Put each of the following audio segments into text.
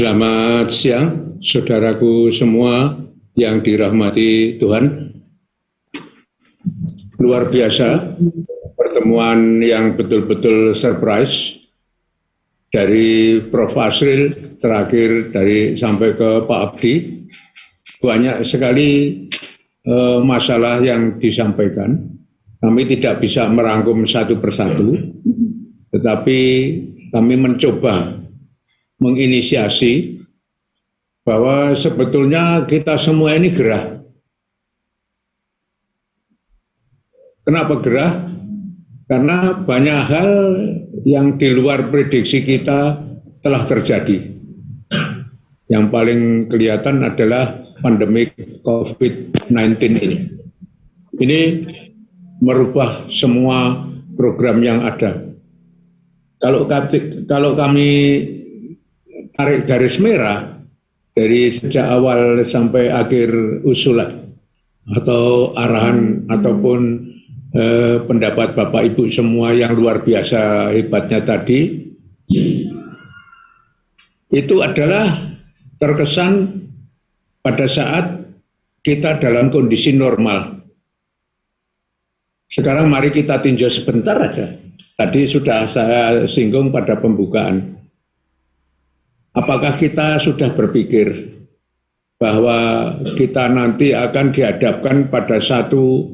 Selamat siang, saudaraku semua yang dirahmati Tuhan. Luar biasa, pertemuan yang betul-betul surprise dari Prof. Asril, terakhir sampai ke Pak Abdi. Banyak sekali masalah yang disampaikan. Kami tidak bisa merangkum satu persatu, tetapi kami mencoba menginisiasi bahwa sebetulnya kita semua ini gerah. Kenapa gerah? Karena banyak hal yang di luar prediksi kita telah terjadi. Yang paling kelihatan adalah pandemik COVID-19 ini. Ini merubah semua program yang ada. Kalau kami tarik garis merah dari sejak awal sampai akhir usulan atau arahan ataupun pendapat Bapak Ibu semua yang luar biasa hebatnya tadi, itu adalah terkesan pada saat kita dalam kondisi normal. Sekarang mari kita tinjau sebentar aja. Tadi sudah saya singgung pada pembukaan. Apakah kita sudah berpikir bahwa kita nanti akan dihadapkan pada satu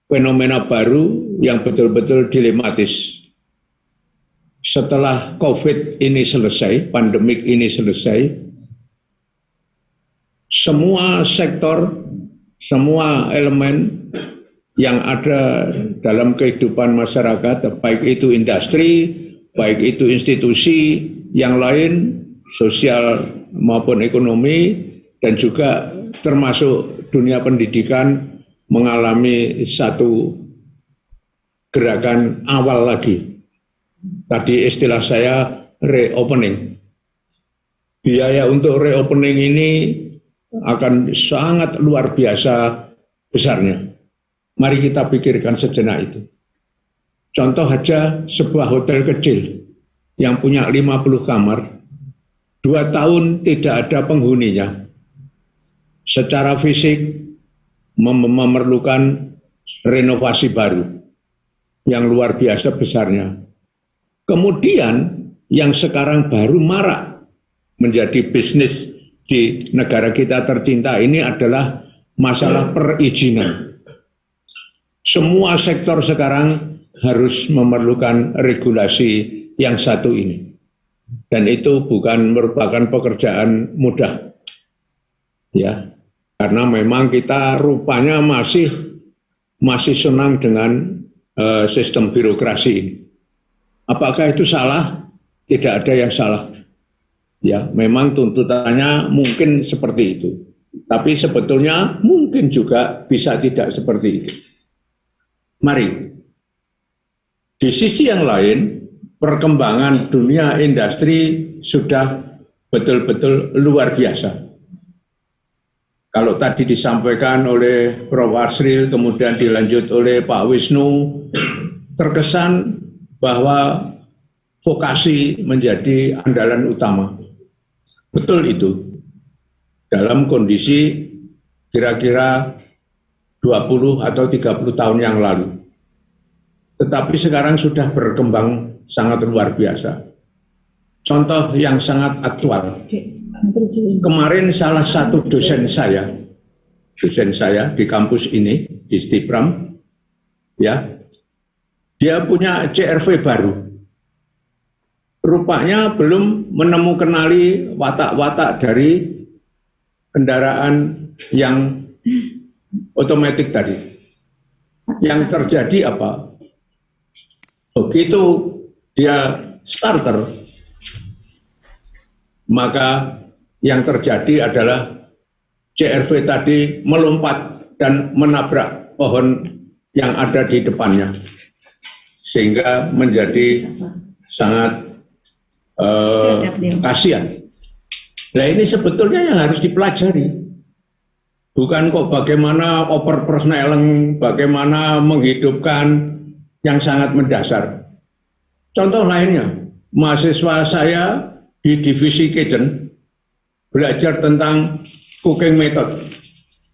fenomena baru yang betul-betul dilematis? Setelah COVID ini selesai, pandemik ini selesai, semua sektor, semua elemen yang ada dalam kehidupan masyarakat, baik itu industri, baik itu institusi yang lain, sosial maupun ekonomi, dan juga termasuk dunia pendidikan mengalami satu gerakan awal lagi. Tadi istilah saya reopening. Biaya untuk reopening ini akan sangat luar biasa besarnya. Mari kita pikirkan sejenak itu. Contoh aja sebuah hotel kecil yang punya 50 kamar, 2 tahun tidak ada penghuninya. Secara fisik memerlukan renovasi baru yang luar biasa besarnya. Kemudian yang sekarang baru marak menjadi bisnis di negara kita tercinta ini adalah masalah perizinan. Semua sektor sekarang harus memerlukan regulasi yang satu ini. Dan itu bukan merupakan pekerjaan mudah. Ya, karena memang kita rupanya masih senang dengan sistem birokrasi ini. Apakah itu salah? Tidak ada yang salah. Ya, memang tuntutannya mungkin seperti itu. Tapi sebetulnya mungkin juga bisa tidak seperti itu. Mari, di sisi yang lain, perkembangan dunia industri sudah betul-betul luar biasa. Kalau tadi disampaikan oleh Prof. Asril, kemudian dilanjut oleh Pak Wisnu, terkesan bahwa vokasi menjadi andalan utama. Betul itu. Dalam kondisi kira-kira 20 atau 30 tahun yang lalu. Tetapi sekarang sudah berkembang sangat luar biasa. Contoh yang sangat aktual. Kemarin salah satu dosen saya di kampus ini, di Stipram, ya, dia punya CRV baru. Rupanya belum menemukan watak-watak dari kendaraan yang otomatis tadi. Yang terjadi apa? Begitu dia starter, maka yang terjadi adalah CRV tadi melompat dan menabrak pohon yang ada di depannya. Sehingga menjadi sangat kasihan. Nah, ini sebetulnya yang harus dipelajari. Bukan kok bagaimana overpersoneleng, bagaimana menghidupkan yang sangat mendasar. Contoh lainnya, mahasiswa saya di divisi kitchen belajar tentang cooking method,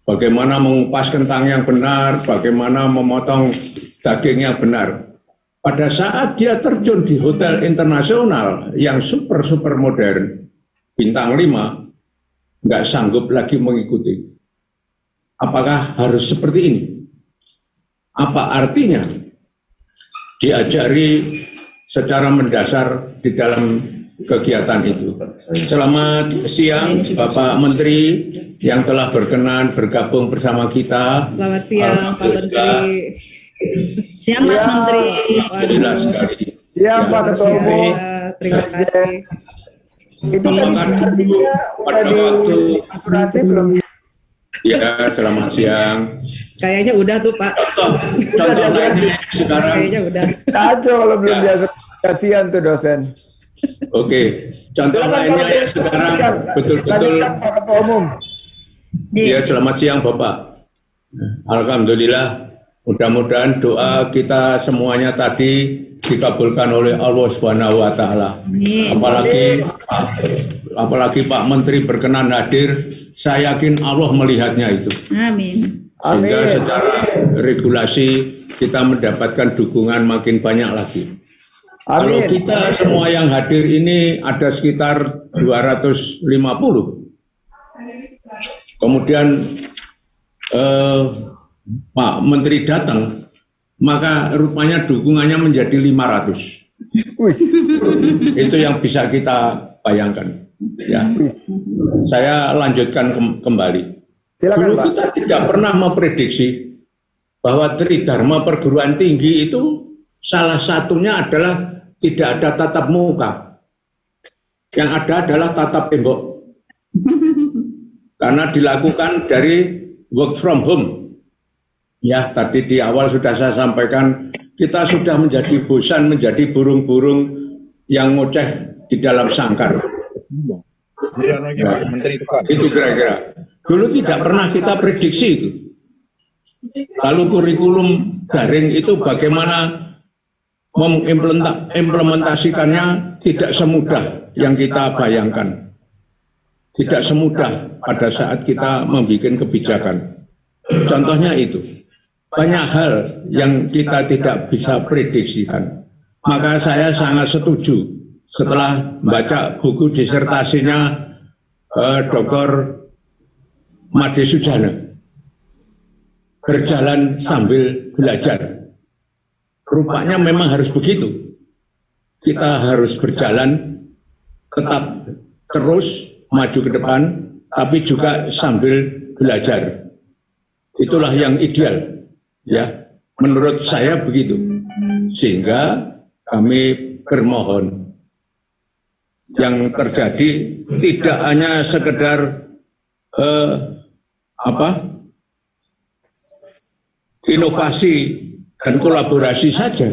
bagaimana mengupas kentang yang benar, bagaimana memotong daging yang benar. Pada saat dia terjun di hotel internasional yang super modern, bintang 5, nggak sanggup lagi mengikuti. Apakah harus seperti ini? Apa artinya diajari secara mendasar di dalam kegiatan itu? Selamat siang Bapak Menteri yang telah berkenan bergabung bersama kita. Selamat siang Pak Menteri. Siang Mas Menteri. Alhamdulillah sekali. Siang Pak Ketua Umum. Terima kasih. Itu kan dulu pada waktu asuransi belum? ya, selamat siang. Kayaknya udah tuh Pak. Contoh lainnya sekarang. Kayaknya udah. Kacau kalau belum Ya. biasa, kasihan tuh dosen. Oke, contoh lainnya ya sekarang betul-betul. Lanjutkan, Pak Ketua Umum. Ya, selamat siang Bapak. Alhamdulillah, mudah-mudahan doa kita semuanya tadi dikabulkan oleh Allah Subhanahu wa taala. Apalagi Pak Menteri berkenan hadir, saya yakin Allah melihatnya itu. Amin. Sehingga Amin. secara regulasi kita mendapatkan dukungan makin banyak lagi. Kalau Amin. kita semua yang hadir ini ada sekitar 250. Kemudian Pak Menteri datang, maka rupanya dukungannya menjadi 500. Wih, Itu yang bisa kita bayangkan. Ya, wih. saya lanjutkan kembali. Silakan Dulu Pak. kita tidak pernah memprediksi bahwa Tridharma perguruan tinggi itu salah satunya adalah tidak ada tatap muka. Yang ada adalah tatap tembok. Karena dilakukan dari work from home. Ya, tadi di awal sudah saya sampaikan, kita sudah menjadi bosan menjadi burung-burung yang ngoceh di dalam sangkar. Ya, itu kira-kira. Dulu tidak pernah kita prediksi itu. Lalu kurikulum daring itu bagaimana mengimplementasikannya tidak semudah yang kita bayangkan. Tidak semudah pada saat kita membuat kebijakan. Contohnya itu. Banyak hal yang kita tidak bisa prediksikan. Maka saya sangat setuju setelah membaca buku disertasinya Dr. Made Sujana, berjalan sambil belajar. Rupanya memang harus begitu. Kita harus berjalan tetap terus maju ke depan, tapi juga sambil belajar. Itulah yang ideal, ya. Menurut saya begitu. Sehingga kami bermohon yang terjadi tidak hanya sekedar inovasi dan kolaborasi saja,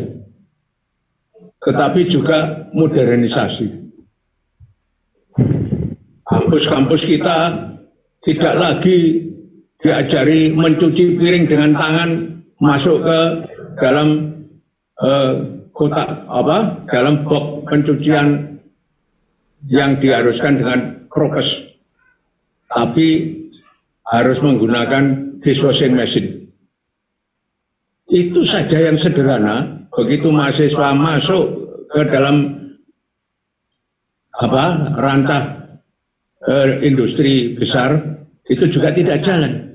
tetapi juga modernisasi. Kampus-kampus kita tidak lagi diajari mencuci piring dengan tangan masuk ke dalam kotak dalam box pencucian yang diharuskan dengan prokes, tapi harus menggunakan dishwashing machine. Itu saja yang sederhana. Begitu mahasiswa masuk ke dalam rancah industri besar, itu juga tidak jalan.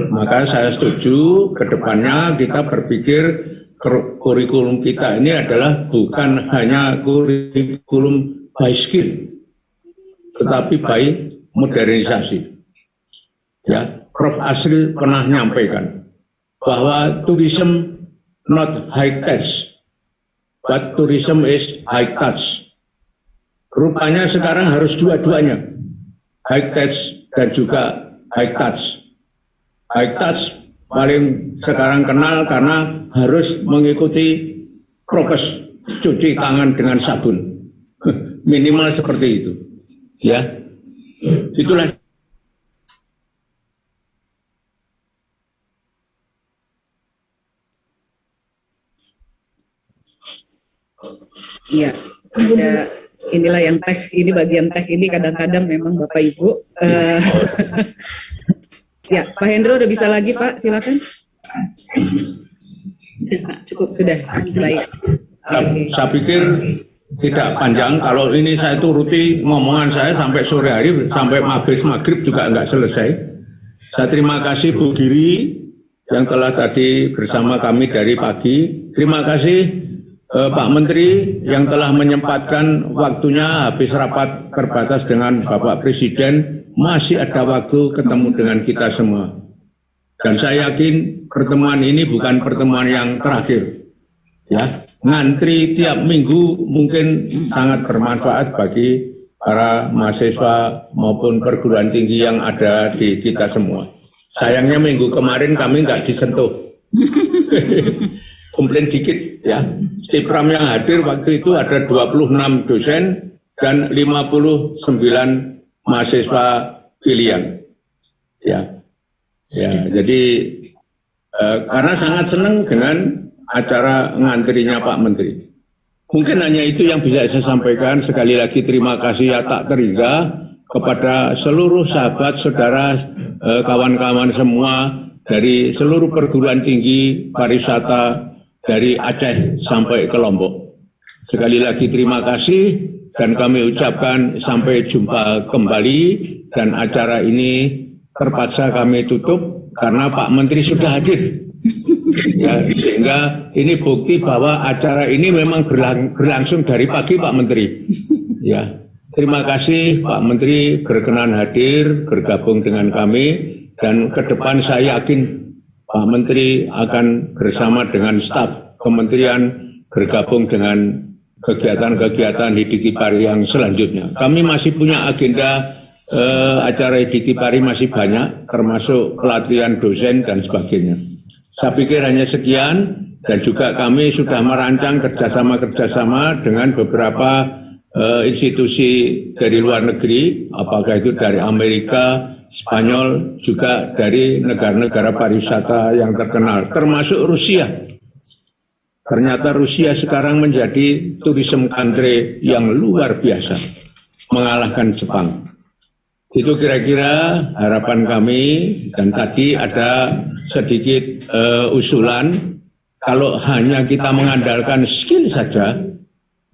Maka saya setuju ke depannya kita berpikir kurikulum kita ini adalah bukan hanya kurikulum by skill, tetapi by modernisasi. Ya, Prof. Asril pernah menyampaikan bahwa tourism not high touch, but tourism is high touch. Rupanya sekarang harus dua-duanya, high touch dan juga high touch. High touch paling sekarang kenal karena harus mengikuti prokes cuci tangan dengan sabun. Minimal seperti itu. Ya. Itulah. Iya, ada inilah yang teh, ini bagian teh ini kadang-kadang memang Bapak Ibu. Ya, Pak Hendro udah bisa lagi Pak, silakan. Sudah, Pak, cukup. Sudah, baik. Oke. Saya pikir tidak panjang. Kalau ini saya turuti ngomongan saya sampai sore hari, sampai maghrib juga nggak selesai. Saya terima kasih Bu Giri yang telah tadi bersama kami dari pagi. Terima kasih Pak Menteri yang telah menyempatkan waktunya habis rapat terbatas dengan Bapak Presiden. Masih ada waktu ketemu dengan kita semua. Dan saya yakin pertemuan ini bukan pertemuan yang terakhir. Ya, ngantri tiap minggu mungkin sangat bermanfaat bagi para mahasiswa maupun perguruan tinggi yang ada di kita semua. Sayangnya minggu kemarin kami nggak disentuh. Komplain dikit ya. Stipram yang hadir waktu itu ada 26 dosen dan 59 mahasiswa pilihan. Ya. Ya, jadi karena sangat senang dengan acara ngantrinya Pak Menteri. Mungkin hanya itu yang bisa saya sampaikan. Sekali lagi terima kasih ya tak terhingga kepada seluruh sahabat, saudara, kawan-kawan semua dari seluruh perguruan tinggi pariwisata dari Aceh sampai ke Lombok. Sekali lagi terima kasih dan kami ucapkan sampai jumpa kembali, dan acara ini terpaksa kami tutup karena Pak Menteri sudah hadir. Ya, sehingga ini bukti bahwa acara ini memang berlangsung dari pagi Pak Menteri. Ya, terima kasih Pak Menteri berkenan hadir bergabung dengan kami, dan ke depan saya yakin Pak Menteri akan bersama dengan staf kementerian bergabung dengan kegiatan-kegiatan Hidikipari yang selanjutnya. Kami masih punya agenda acara Hidikipari masih banyak, termasuk pelatihan dosen dan sebagainya. Saya pikir hanya sekian, dan juga kami sudah merancang kerjasama-kerjasama dengan beberapa institusi dari luar negeri, apakah itu dari Amerika, Spanyol, juga dari negara-negara pariwisata yang terkenal, termasuk Rusia. Ternyata Rusia sekarang menjadi tourism country yang luar biasa, mengalahkan Jepang. Itu kira-kira harapan kami, dan tadi ada sedikit usulan, kalau hanya kita mengandalkan skill saja,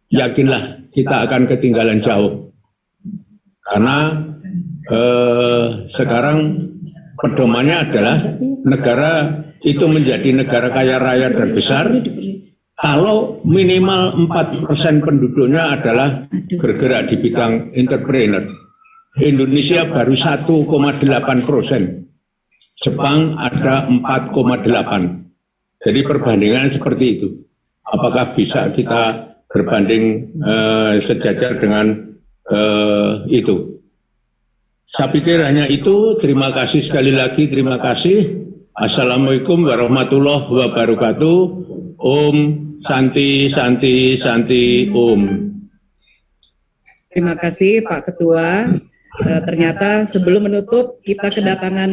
yakinlah kita akan ketinggalan jauh. Karena sekarang pedomannya adalah negara itu menjadi negara kaya raya dan besar kalau minimal 4% penduduknya adalah bergerak di bidang entrepreneur. Indonesia baru 1,8%, Jepang ada 4,8%. Jadi perbandingan seperti itu. Apakah bisa kita berbanding sejajar dengan itu? Saya pikir hanya itu. Terima kasih sekali lagi, terima kasih. Assalamualaikum warahmatullahi wabarakatuh. Om Santi Santi Santi Om. Terima kasih Pak Ketua. Ternyata sebelum menutup kita kedatangan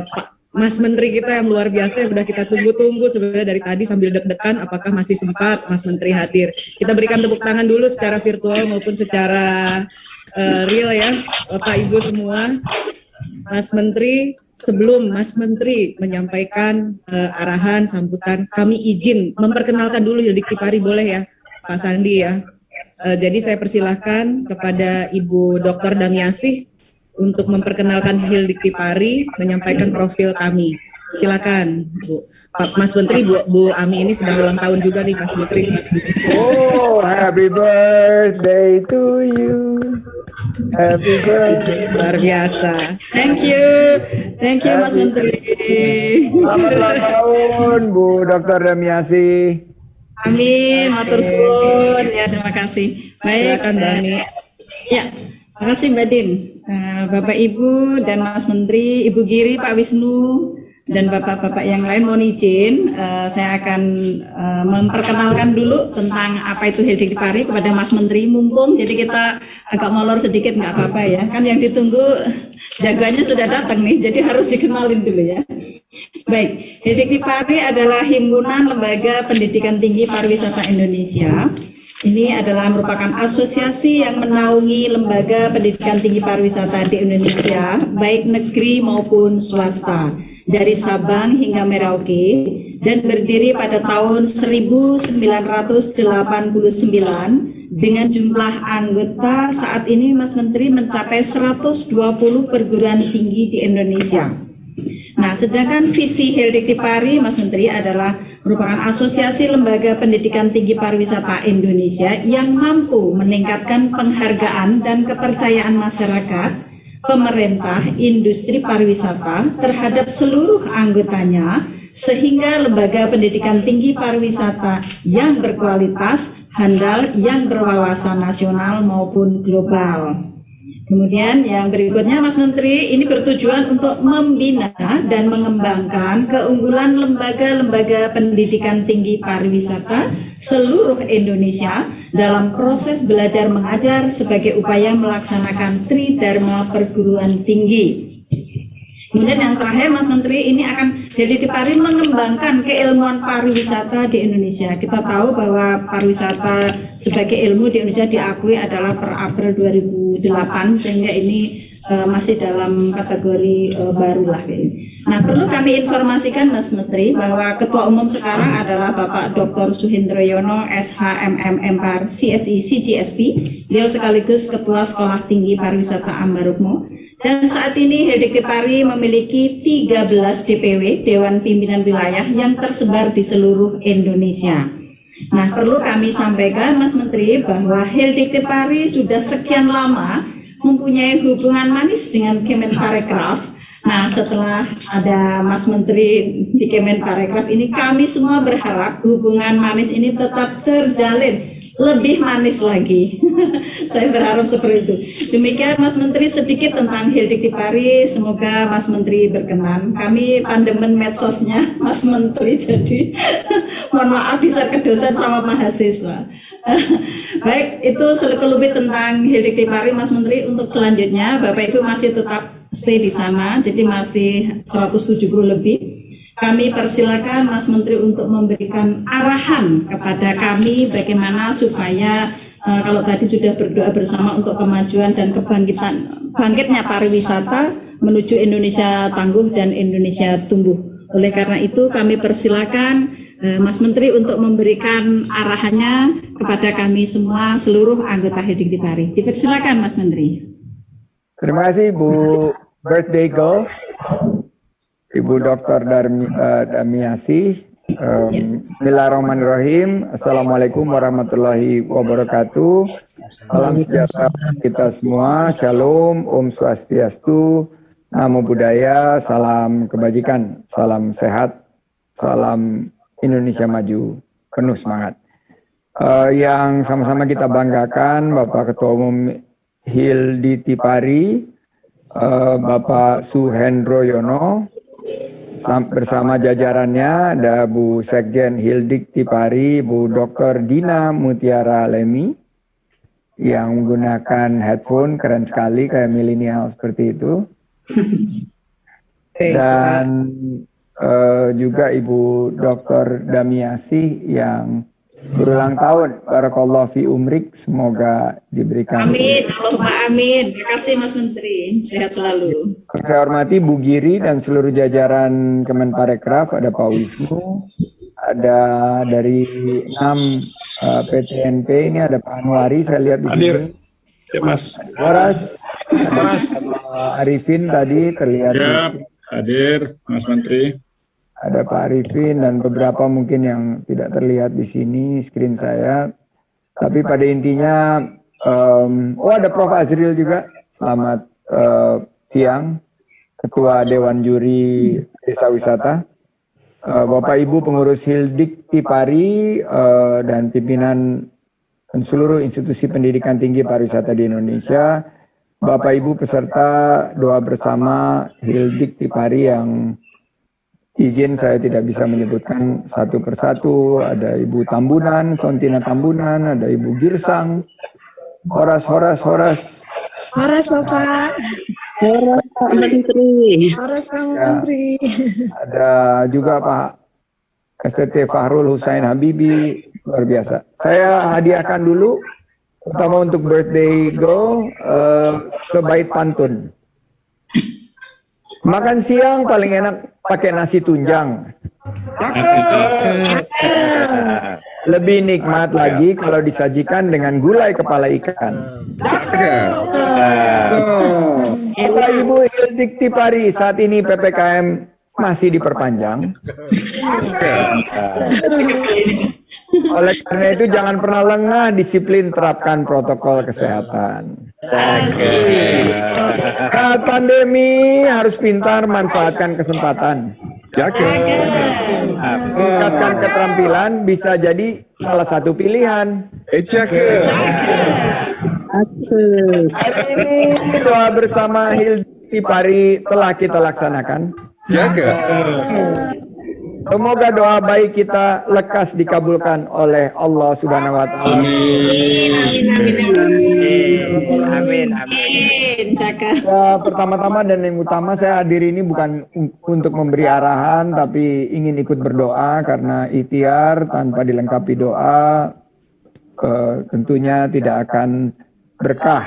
Pak Mas Menteri kita yang luar biasa yang sudah kita tunggu-tunggu sebenarnya dari tadi sambil deg-degan apakah masih sempat Mas Menteri hadir. Kita berikan tepuk tangan dulu secara virtual maupun secara real ya Bapak Ibu semua. Mas Menteri, sebelum Mas Menteri menyampaikan arahan sambutan, kami izin memperkenalkan dulu Hidikipari, boleh ya Pak Sandi ya. Jadi saya persilahkan kepada Ibu Dr. Damiasih untuk memperkenalkan Hidikipari, menyampaikan profil kami. Silakan Bu. Pak Mas Menteri, Bu Ami ini sedang ulang tahun juga nih Mas Menteri. Oh, happy birthday to you. Happy birthday. Luar biasa. Thank you Mas Menteri. Selamat ulang tahun Bu Dr. Damiasih. Amin, matur suwun. Ya, terima kasih. Baik, Silakan Mbak Ami. Ya, terima kasih Mbak Din. Bapak Ibu dan Mas Menteri, Ibu Giri, Pak Wisnu, dan bapak-bapak yang lain mohon izin, saya akan memperkenalkan dulu tentang apa itu Hidikipari kepada Mas Menteri, mumpung jadi kita agak molor sedikit nggak apa-apa ya, kan yang ditunggu jagoannya sudah datang nih, jadi harus dikenalin dulu ya. Baik, Hidikipari adalah Himpunan Lembaga Pendidikan Tinggi Pariwisata Indonesia Ini adalah merupakan asosiasi yang menaungi lembaga pendidikan tinggi pariwisata di Indonesia, baik negeri maupun swasta, dari Sabang hingga Merauke, dan berdiri pada tahun 1989 dengan jumlah anggota saat ini, Mas Menteri, mencapai 120 perguruan tinggi di Indonesia. Nah, sedangkan visi Hildikti-Pari, Mas Menteri, adalah merupakan asosiasi lembaga pendidikan tinggi pariwisata Indonesia yang mampu meningkatkan penghargaan dan kepercayaan masyarakat, pemerintah, industri pariwisata terhadap seluruh anggotanya, sehingga lembaga pendidikan tinggi pariwisata yang berkualitas, handal, yang berwawasan nasional maupun global. Kemudian yang berikutnya, Mas Menteri, ini bertujuan untuk membina dan mengembangkan keunggulan lembaga-lembaga pendidikan tinggi pariwisata seluruh Indonesia dalam proses belajar mengajar sebagai upaya melaksanakan Tridharma perguruan tinggi. Kemudian yang terakhir, Mas Menteri, ini akan Hildikti-Pari mengembangkan keilmuan pariwisata di Indonesia. Kita tahu bahwa pariwisata sebagai ilmu di Indonesia diakui adalah per April 2008, sehingga ini masih dalam kategori baru lah. Nah, perlu kami informasikan, Mas Menteri, bahwa Ketua Umum sekarang adalah Bapak Dr. Suhendro Yono, SHMM MPAR CSI CGSP. Beliau sekaligus Ketua Sekolah Tinggi Pariwisata Ambarukmo. Dan saat ini Hildikti-Pari memiliki 13 DPW, Dewan Pimpinan Wilayah, yang tersebar di seluruh Indonesia. Nah, perlu kami sampaikan, Mas Menteri, bahwa Hildikti-Pari sudah sekian lama mempunyai hubungan manis dengan Kemenparekraf. Nah, setelah ada Mas Menteri di Kemenparekraf ini, kami semua berharap hubungan manis ini tetap terjalin lebih manis lagi. Saya berharap seperti itu. Demikian, Mas Menteri, sedikit tentang Hildikti-Pari. Semoga Mas Menteri berkenan. Kami pandemen medsosnya Mas Menteri, jadi mohon maaf bisa kedosan sama mahasiswa. Baik, itu sekelumit tentang Hildikti-Pari, Mas Menteri. Untuk selanjutnya, Bapak Ibu masih tetap stay di sana, jadi masih 170 lebih. Kami persilakan Mas Menteri untuk memberikan arahan kepada kami bagaimana supaya kalau tadi sudah berdoa bersama untuk kemajuan dan bangkitnya pariwisata menuju Indonesia tangguh dan Indonesia tumbuh. Oleh karena itu kami persilakan Mas Menteri untuk memberikan arahannya kepada kami semua seluruh anggota Hildikti-Pari. Dipersilakan, Mas Menteri. Terima kasih Bu Birthday Girl, Ibu Dr. Damiasi. Bismillahirrahmanirrahim. Assalamualaikum warahmatullahi wabarakatuh. Salam sejahtera kita semua. Shalom, Om Swastiastu, Namo Buddhaya, salam kebajikan, salam sehat, salam Indonesia maju, penuh semangat. Yang sama-sama kita banggakan, Bapak Ketua Umum Hildikti-Pari, Bapak Suhendro Yono, bersama jajarannya ada Bu Sekjen Hildikti-Pari, Bu Dr. Dina Mutiara Lemi, yang menggunakan headphone, keren sekali kayak milenial seperti itu. Dan juga Ibu Dr. Damiasi yang berulang tahun. Barakallahu fi umrik, semoga diberikan. Amin, Allahumma amin. Terima kasih Mas Menteri, sehat selalu. Saya hormati Bu Giri dan seluruh jajaran Kemenparekraf, ada Pak Wisnu, ada dari 6 PTNP, ini ada Pak Anwari, saya lihat di sini. Hadir, ya Mas. Horas, Arifin tadi terlihat. Ya, hadir Mas Menteri. Ada Pak Arifin dan beberapa mungkin yang tidak terlihat di sini screen saya. Tapi pada intinya, ada Prof. Azril juga. Selamat siang, Ketua Dewan Juri Desa Wisata. Bapak Ibu pengurus Hildikti-Pari dan pimpinan dan seluruh institusi pendidikan tinggi pariwisata di Indonesia. Bapak Ibu peserta doa bersama Hildikti-Pari yang izin saya tidak bisa menyebutkan satu persatu. Ada Ibu Tambunan, Sontina Tambunan, ada Ibu Girsang, Horas Bapak. Horas Pak Menteri. Ya, ada juga Pak STT Fahrul Husain Habibi, luar biasa. Saya hadiahkan dulu, terutama untuk birthday girl, sebaik pantun. Makan siang paling enak pakai nasi tunjang. Lebih nikmat lagi kalau disajikan dengan gulai kepala ikan. Bapak Ibu Hildik Tipari, saat ini PPKM masih diperpanjang. Oleh karena itu jangan pernah lengah, disiplin, terapkan protokol kesehatan. Saat pandemi harus pintar manfaatkan kesempatan. Tingkatkan keterampilan bisa jadi salah satu pilihan. Hari ini doa bersama Hildik Tipari telah kita laksanakan. Semoga doa baik kita lekas dikabulkan oleh Allah Subhanahu wa taala. Amin. Ya, pertama-tama dan yang utama saya hadir ini bukan untuk memberi arahan, tapi ingin ikut berdoa karena ikhtiar tanpa dilengkapi doa tentunya tidak akan berkah.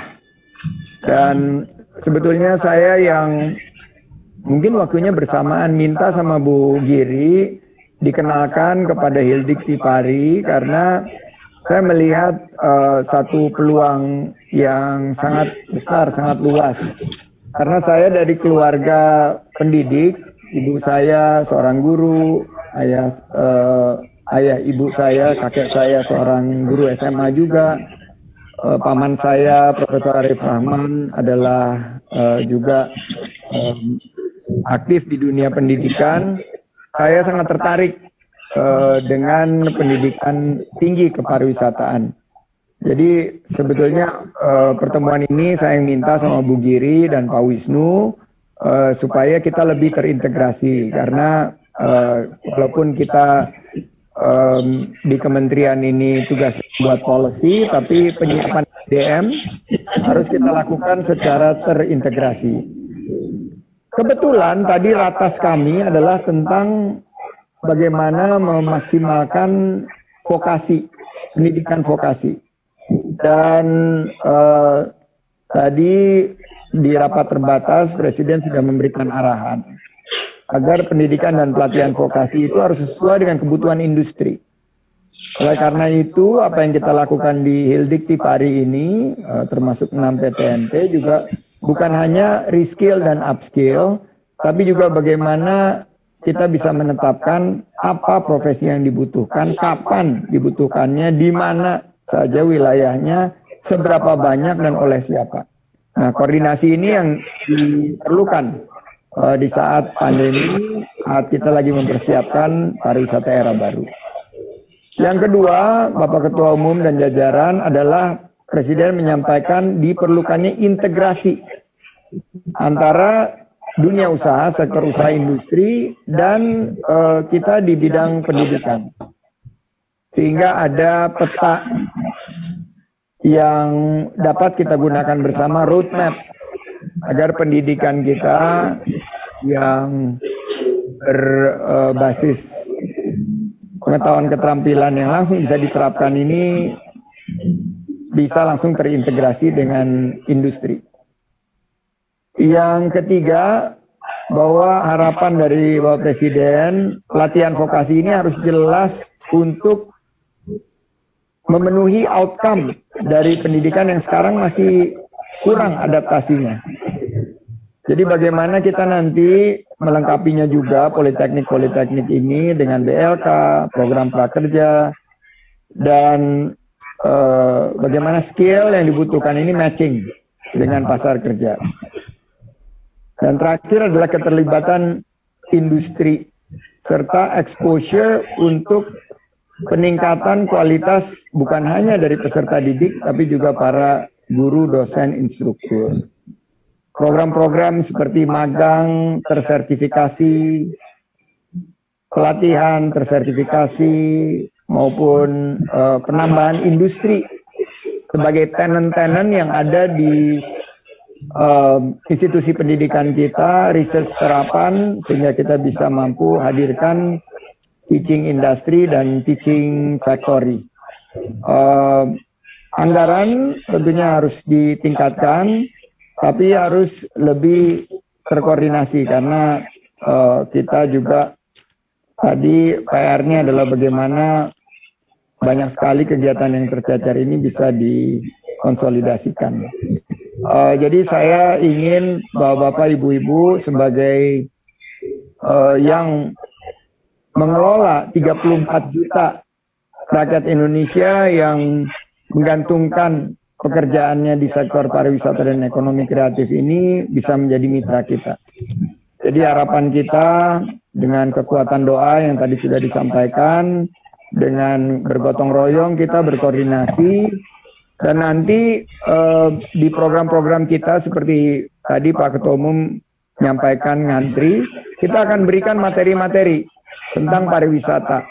Dan sebetulnya saya yang mungkin waktunya bersamaan minta sama Bu Giri dikenalkan kepada Hildik Tipari karena saya melihat satu peluang yang sangat besar, sangat luas. Karena saya dari keluarga pendidik, ibu saya seorang guru, ayah ibu saya, kakek saya seorang guru SMA juga. Paman saya, Profesor Arif Rahman adalah juga aktif di dunia pendidikan. Saya sangat tertarik dengan pendidikan tinggi kepariwisataan. Jadi sebetulnya pertemuan ini saya minta sama Bu Giri dan Pak Wisnu supaya kita lebih terintegrasi karena walaupun kita di kementerian ini tugas buat policy, tapi penyiapan SDM harus kita lakukan secara terintegrasi. Kebetulan tadi ratas kami adalah tentang bagaimana memaksimalkan vokasi, pendidikan vokasi. Dan tadi di rapat terbatas Presiden sudah memberikan arahan agar pendidikan dan pelatihan vokasi itu harus sesuai dengan kebutuhan industri. Oleh karena itu, apa yang kita lakukan di Hildik Tipari ini, termasuk 6 PTNP juga bukan hanya reskill dan upskill, tapi juga bagaimana kita bisa menetapkan apa profesi yang dibutuhkan, kapan dibutuhkannya, di mana saja wilayahnya, seberapa banyak dan oleh siapa. Nah, koordinasi ini yang diperlukan di saat pandemi, saat kita lagi mempersiapkan pariwisata era baru. Yang kedua, Bapak Ketua Umum dan jajaran adalah Presiden menyampaikan diperlukannya integrasi antara dunia usaha, sektor usaha industri, dan kita di bidang pendidikan. Sehingga ada peta yang dapat kita gunakan bersama, roadmap, agar pendidikan kita yang berbasis pengetahuan keterampilan yang langsung bisa diterapkan ini bisa langsung terintegrasi dengan industri. Yang ketiga, bahwa harapan dari Bapak Presiden, pelatihan vokasi ini harus jelas untuk memenuhi outcome dari pendidikan yang sekarang masih kurang adaptasinya. Jadi bagaimana kita nanti melengkapinya juga politeknik-politeknik ini dengan BLK, program prakerja, dan bagaimana skill yang dibutuhkan ini matching dengan pasar kerja. Dan terakhir adalah keterlibatan industri serta exposure untuk peningkatan kualitas bukan hanya dari peserta didik tapi juga para guru, dosen, instruktur. Program-program seperti magang tersertifikasi, pelatihan tersertifikasi, maupun penambahan industri sebagai tenant-tenant yang ada di institusi pendidikan kita, research terapan, sehingga kita bisa mampu hadirkan teaching industry dan teaching factory. Anggaran tentunya harus ditingkatkan, tapi harus lebih terkoordinasi karena kita juga tadi PR-nya adalah bagaimana banyak sekali kegiatan yang tercecer ini bisa dikonsolidasikan. Jadi saya ingin Bapak Ibu-Ibu sebagai yang mengelola 34 juta rakyat Indonesia yang menggantungkan pekerjaannya di sektor pariwisata dan ekonomi kreatif ini bisa menjadi mitra kita. Jadi harapan kita dengan kekuatan doa yang tadi sudah disampaikan, dengan bergotong royong kita berkoordinasi, dan nanti di program-program kita seperti tadi Pak Ketua Umum menyampaikan ngantri, kita akan berikan materi-materi tentang pariwisata.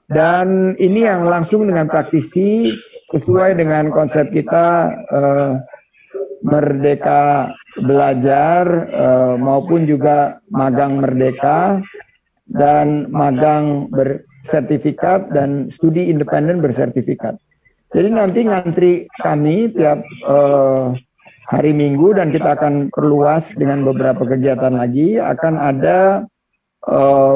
Dan ini yang langsung dengan praktisi sesuai dengan konsep kita Merdeka Belajar maupun juga magang merdeka dan magang bersertifikat dan studi independen bersertifikat. Jadi nanti ngantri kami tiap hari Minggu dan kita akan perluas dengan beberapa kegiatan lagi, akan ada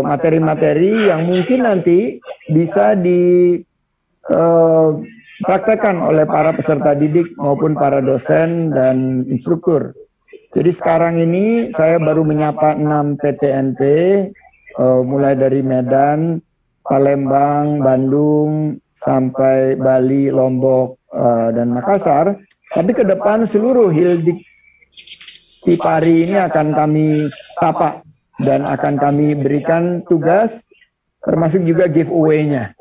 materi-materi yang mungkin nanti bisa dipraktekkan oleh para peserta didik maupun para dosen dan instruktur. Jadi sekarang ini saya baru menyapa 6 PTNP, mulai dari Medan, Palembang, Bandung, sampai Bali, Lombok, dan Makassar. Tapi ke depan seluruh Hildik Tipari ini akan kami sapa dan akan kami berikan tugas, termasuk juga giveaway-nya.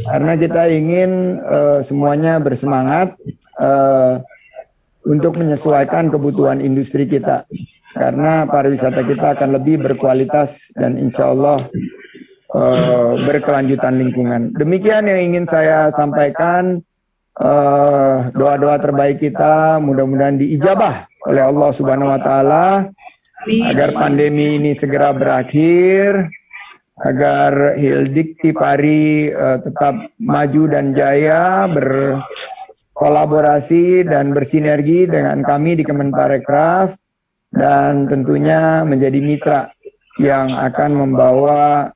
Karena kita ingin semuanya bersemangat untuk menyesuaikan kebutuhan industri kita. Karena pariwisata kita akan lebih berkualitas dan insya Allah berkelanjutan lingkungan. Demikian yang ingin saya sampaikan. Doa-doa terbaik kita mudah-mudahan diijabah oleh Allah Subhanahu wa Ta'ala, agar pandemi ini segera berakhir, agar Hildik Tipari tetap maju dan jaya, berkolaborasi dan bersinergi dengan kami di Kemenparekraf, dan tentunya menjadi mitra yang akan membawa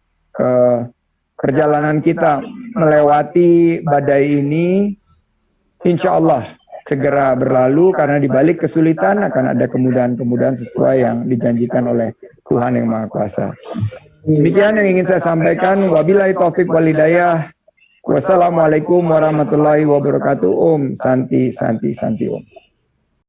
perjalanan kita melewati badai ini, insya Allah segera berlalu, karena di balik kesulitan akan ada kemudahan-kemudahan sesuai yang dijanjikan oleh Tuhan Yang Maha Kuasa. Demikian yang ingin saya sampaikan. Wabillahi taufik wal hidayah. Wassalamualaikum warahmatullahi wabarakatuh. Om Santi Santi Santi Om.